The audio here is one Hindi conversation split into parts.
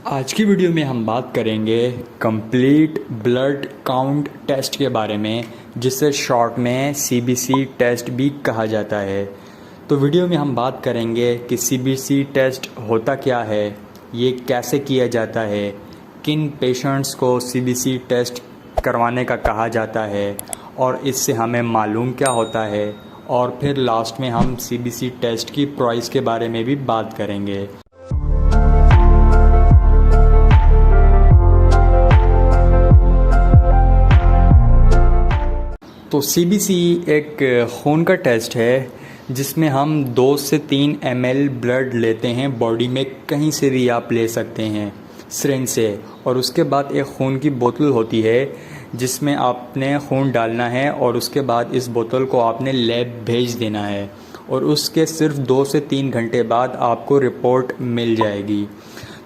आज की वीडियो में हम बात करेंगे कंप्लीट ब्लड काउंट टेस्ट के बारे में, जिसे शॉर्ट में सीबीसी टेस्ट भी कहा जाता है। तो वीडियो में हम बात करेंगे कि सीबीसी टेस्ट होता क्या है, ये कैसे किया जाता है, किन पेशेंट्स को सीबीसी टेस्ट करवाने का कहा जाता है और इससे हमें मालूम क्या होता है, और फिर लास्ट में हम सीबीसी टेस्ट की प्राइस के बारे में भी बात करेंगे। तो सीबीसी एक खून का टेस्ट है जिसमें हम 2 से 3 ml ब्लड लेते हैं। बॉडी में कहीं से भी आप ले सकते हैं सिरिंज से, और उसके बाद एक खून की बोतल होती है जिसमें आपने खून डालना है और उसके बाद इस बोतल को आपने लैब भेज देना है और उसके सिर्फ 2 से 3 घंटे बाद आपको रिपोर्ट मिल जाएगी।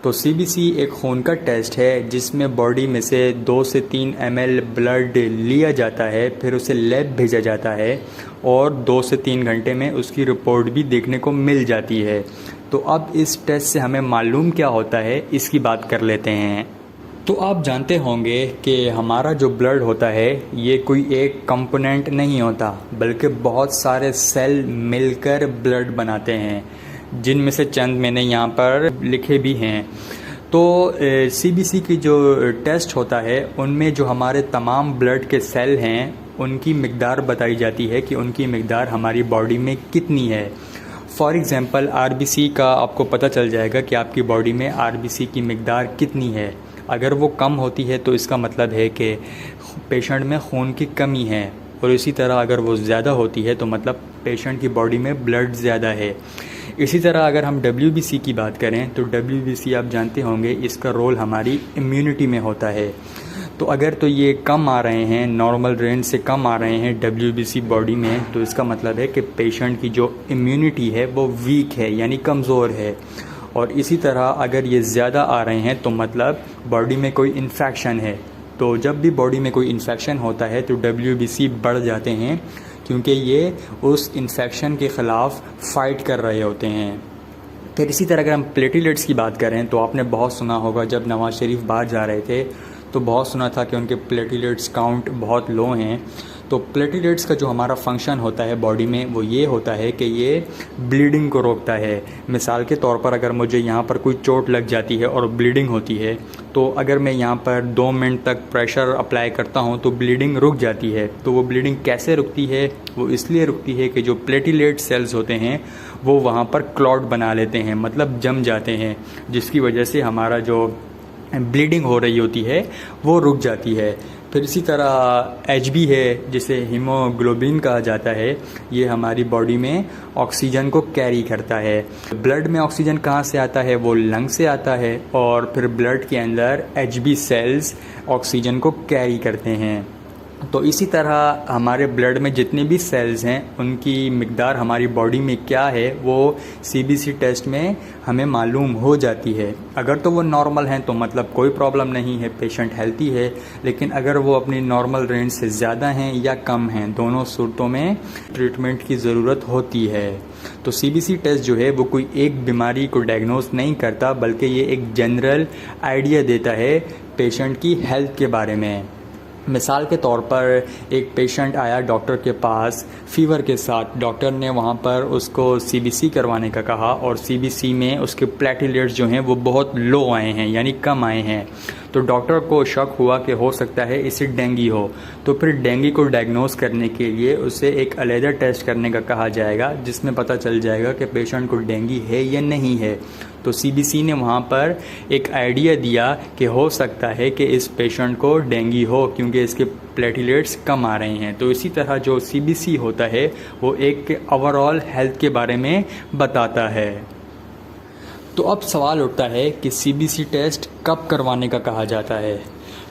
तो सीबीसी एक खून का टेस्ट है जिसमें बॉडी में से 2 से 3 ml ब्लड लिया जाता है, फिर उसे लैब भेजा जाता है और 2 से 3 घंटे में उसकी रिपोर्ट भी देखने को मिल जाती है। तो अब इस टेस्ट से हमें मालूम क्या होता है, इसकी बात कर लेते हैं। तो आप जानते होंगे कि हमारा जो ब्लड होता है ये कोई एक कंपोनेंट नहीं होता, बल्कि बहुत सारे सेल मिलकर ब्लड बनाते हैं, जिनमें से चंद मैंने यहाँ पर लिखे भी हैं। तो सीबीसी की जो टेस्ट होता है उनमें जो हमारे तमाम ब्लड के सेल हैं उनकी मिकदार बताई जाती है कि उनकी मिकदार हमारी बॉडी में कितनी है। फॉर एग्ज़ाम्पल आरबीसी का आपको पता चल जाएगा कि आपकी बॉडी में आरबीसी की मिकदार कितनी है। अगर वो कम होती है तो इसका मतलब है कि पेशेंट में खून की कमी है, और इसी तरह अगर वो ज़्यादा होती है तो मतलब पेशेंट की बॉडी में ब्लड ज़्यादा है। इसी तरह अगर हम WBC की बात करें तो WBC आप जानते होंगे इसका रोल हमारी इम्यूनिटी में होता है। तो अगर तो ये कम आ रहे हैं, नॉर्मल रेंज से कम आ रहे हैं WBC बॉडी में, तो इसका मतलब है कि पेशेंट की जो इम्यूनिटी है वो वीक है, यानी कमज़ोर है। और इसी तरह अगर ये ज़्यादा आ रहे हैं तो मतलब बॉडी में कोई इन्फेक्शन है। तो जब भी बॉडी में कोई इन्फेक्शन होता है तो WBC बढ़ जाते हैं, क्योंकि ये उस इन्फेक्शन के ख़िलाफ़ फ़ाइट कर रहे होते हैं। फिर इसी तरह अगर हम प्लेटलेट्स की बात करें तो आपने बहुत सुना होगा, जब नवाज़ शरीफ बाहर जा रहे थे तो बहुत सुना था कि उनके प्लेटलेट्स काउंट बहुत लो हैं। तो प्लेटलेट्स का जो हमारा फंक्शन होता है बॉडी में वो ये होता है कि ये ब्लीडिंग को रोकता है। मिसाल के तौर पर अगर मुझे यहाँ पर कोई चोट लग जाती है और ब्लीडिंग होती है, तो अगर मैं यहाँ पर 2 मिनट तक प्रेशर अप्लाई करता हूँ तो ब्लीडिंग रुक जाती है। तो वो ब्लीडिंग कैसे रुकती है? वो इसलिए रुकती है कि जो प्लेटलेट सेल्स होते हैं वो वहाँ पर क्लॉट बना लेते हैं, मतलब जम जाते हैं, जिसकी वजह से हमारा जो ब्लीडिंग हो रही होती है वो रुक जाती है। फिर इसी तरह HB है, जिसे हीमोग्लोबिन कहा जाता है, ये हमारी बॉडी में ऑक्सीजन को कैरी करता है। ब्लड में ऑक्सीजन कहाँ से आता है? वो लंग से आता है, और फिर ब्लड के अंदर HB सेल्स ऑक्सीजन को कैरी करते हैं। तो इसी तरह हमारे ब्लड में जितने भी सेल्स हैं उनकी मिकदार हमारी बॉडी में क्या है वो सीबीसी टेस्ट में हमें मालूम हो जाती है। अगर तो वो नॉर्मल हैं तो मतलब कोई प्रॉब्लम नहीं है, पेशेंट हेल्थी है। लेकिन अगर वो अपनी नॉर्मल रेंज से ज़्यादा हैं या कम हैं, दोनों सूरतों में ट्रीटमेंट की ज़रूरत होती है। तो सीबीसी टेस्ट जो है वो कोई एक बीमारी को डायग्नोस नहीं करता, बल्कि ये एक जनरल आइडिया देता है पेशेंट की हेल्थ के बारे में। मिसाल के तौर पर एक पेशेंट आया डॉक्टर के पास फ़ीवर के साथ। डॉक्टर ने वहाँ पर उसको सीबीसी करवाने का कहा, और सीबीसी में उसके प्लेटलेट्स जो हैं वो बहुत लो आए हैं, यानी कम आए हैं। तो डॉक्टर को शक हुआ कि हो सकता है इसे डेंगू हो। तो फिर डेंगू को डायग्नोस करने के लिए उसे एक अलग टेस्ट करने का कहा जाएगा, जिसमें पता चल जाएगा कि पेशेंट को डेंगू है या नहीं है। तो सीबीसी ने वहाँ पर एक आइडिया दिया कि हो सकता है कि इस पेशेंट को डेंगू हो, क्योंकि इसके प्लेटलेट्स कम आ रहे हैं। तो इसी तरह जो सीबीसी होता है वो एक ओवरऑल हेल्थ के बारे में बताता है। तो अब सवाल उठता है कि सीबीसी टेस्ट कब करवाने का कहा जाता है।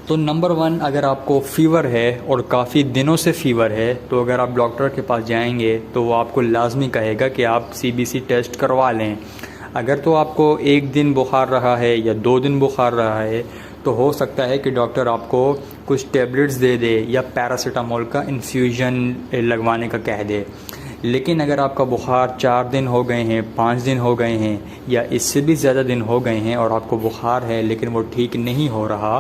तो नंबर 1, अगर आपको फ़ीवर है और काफ़ी दिनों से फ़ीवर है, तो अगर आप डॉक्टर के पास जाएंगे तो वो आपको लाजमी कहेगा कि आप सीबीसी टेस्ट करवा लें। अगर तो आपको 1 दिन बुखार रहा है या 2 दिन बुखार रहा है तो हो सकता है कि डॉक्टर आपको कुछ टेबलेट्स दे दे या पैरासीटामोल का इन्फ्यूज़न लगवाने का कह दे। लेकिन अगर आपका बुखार 4 दिन हो गए हैं, 5 दिन हो गए हैं या इससे भी ज़्यादा दिन हो गए हैं और आपको बुखार है लेकिन वो ठीक नहीं हो रहा,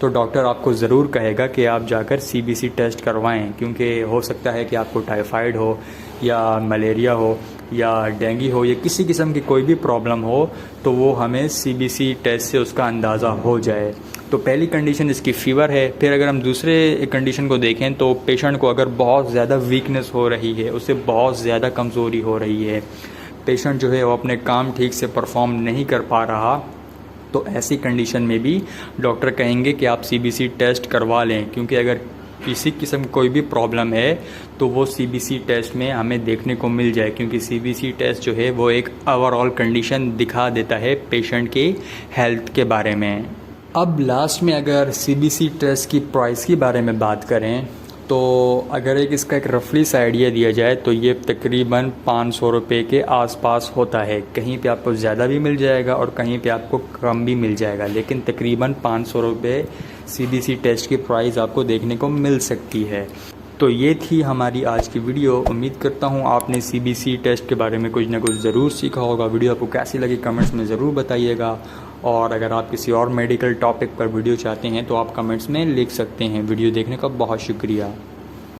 तो डॉक्टर आपको ज़रूर कहेगा कि आप जाकर CBC टेस्ट करवाएं, क्योंकि हो सकता है कि आपको टाइफाइड हो या मलेरिया हो या डेंगू हो या किसी किस्म की कोई भी प्रॉब्लम हो, तो वो हमें CBC टेस्ट से उसका अंदाज़ा हो जाए। तो पहली कंडीशन इसकी फ़ीवर है। फिर अगर हम दूसरे कंडीशन को देखें तो पेशेंट को अगर बहुत ज़्यादा वीकनेस हो रही है, उसे बहुत ज़्यादा कमज़ोरी हो रही है, पेशेंट जो है वो अपने काम ठीक से परफॉर्म नहीं कर पा रहा, तो ऐसी कंडीशन में भी डॉक्टर कहेंगे कि आप CBC टेस्ट करवा लें, क्योंकि अगर किसी किस्म की कोई भी प्रॉब्लम है तो वो CBC टेस्ट में हमें देखने को मिल जाए, क्योंकि CBC टेस्ट जो है वो एक ओवरऑल कंडीशन दिखा देता है पेशेंट के हेल्थ के बारे में। अब लास्ट में अगर CBC टेस्ट की प्राइस के बारे में बात करें तो अगर इसका एक रफली सा आइडिया दिया जाए तो ये तकरीबन 500 रुपये के आसपास होता है। कहीं पे आपको ज़्यादा भी मिल जाएगा और कहीं पे आपको कम भी मिल जाएगा, लेकिन तकरीबन 500 रुपये CBC टेस्ट की प्राइस आपको देखने को मिल सकती है। तो ये थी हमारी आज की वीडियो। उम्मीद करता हूँ आपने CBC टेस्ट के बारे में कुछ ना कुछ ज़रूर सीखा होगा। वीडियो आपको कैसी लगी कमेंट्स में ज़रूर बताइएगा, और अगर आप किसी और मेडिकल टॉपिक पर वीडियो चाहते हैं तो आप कमेंट्स में लिख सकते हैं। वीडियो देखने का बहुत शुक्रिया।